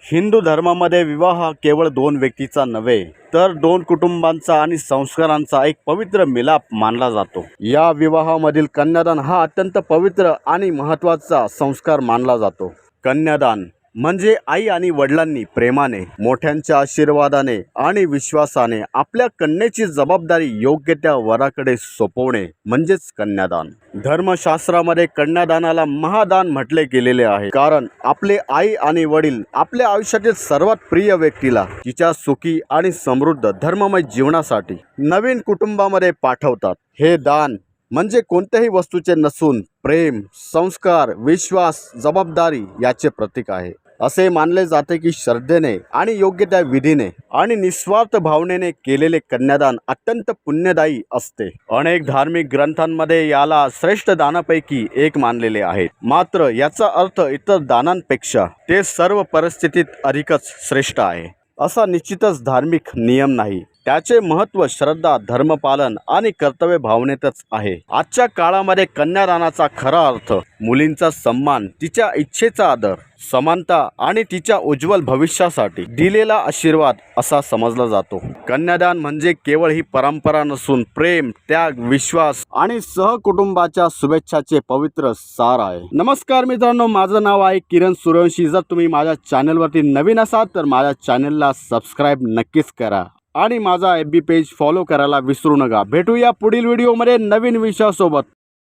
हिंदू धर्मामध्ये विवाह हा केवळ दोन व्यक्तीचा नव्हे तर दोन कुटुंबांचा आणि संस्कारांचा एक पवित्र मिलाप मानला जातो। या विवाहामधील कन्यादान हा अत्यंत पवित्र आणि महत्त्वाचा संस्कार मानला जातो। कन्यादान म्हणजे आई आणि वडिलांनी प्रेमाने, मोठ्यांच्या आशीर्वादाने आणि विश्वासाने आपल्या कन्येची जबाबदारी योग्य त्या वराकडे सोपवणे म्हणजेच कन्यादान। धर्मशास्त्रामध्ये कन्यादानाला महादान म्हटले गेलेले आहे, कारण आपले आई आणि वडील आपल्या आयुष्यातील सर्वात प्रिय व्यक्तीला तिच्या सुखी आणि समृद्ध धर्ममय जीवनासाठी नवीन कुटुंबामध्ये पाठवतात। हे दान म्हणजे कोणत्याही वस्तूचे नसून प्रेम, संस्कार, विश्वास, जबाबदारी याचे प्रतीक आहे। असे मानले जाते की श्रद्धेने आणि योग्य त्या विधीने आणि निस्वार्थ भावनेने केलेले कन्यादान अत्यंत पुण्यदायी असते। अनेक धार्मिक ग्रंथांमध्ये याला श्रेष्ठ दानापैकी एक मानलेले आहे। मात्र याचा अर्थ इतर दानांपेक्षा ते सर्व परिस्थितीत अधिकच श्रेष्ठ आहे असा निश्चितच धार्मिक नियम नाही। त्याचे महत्त्व श्रद्धा, धर्मपालन आणि कर्तव्य भावनेतच आहे। आजच्या काळामध्ये कन्यादानाचा खरा अर्थ मुलींचा सन्मान, तिच्या इच्छेचा आदर, समानता आणि तिच्या उज्ज्वल भविष्यासाठी दिलेला आशीर्वाद असा समजला जातो। कन्यादान म्हणजे केवळ ही परंपरा नसून प्रेम, त्याग, विश्वास आणि सहकुटुंबाच्या शुभेच्छाचे पवित्र सार आहे। नमस्कार मित्रांनो, माझं नाव आहे किरण सूर्यवंशी। जर तुम्ही माझ्या चॅनलवरती नवीन असाल तर माझ्या चॅनलला सबस्क्राईब नक्कीच करा आणि माझा FB पेज फॉलो करायला विसरू नका। भेटूया पुढील व्हिडिओमध्ये नवीन विषयासोबत।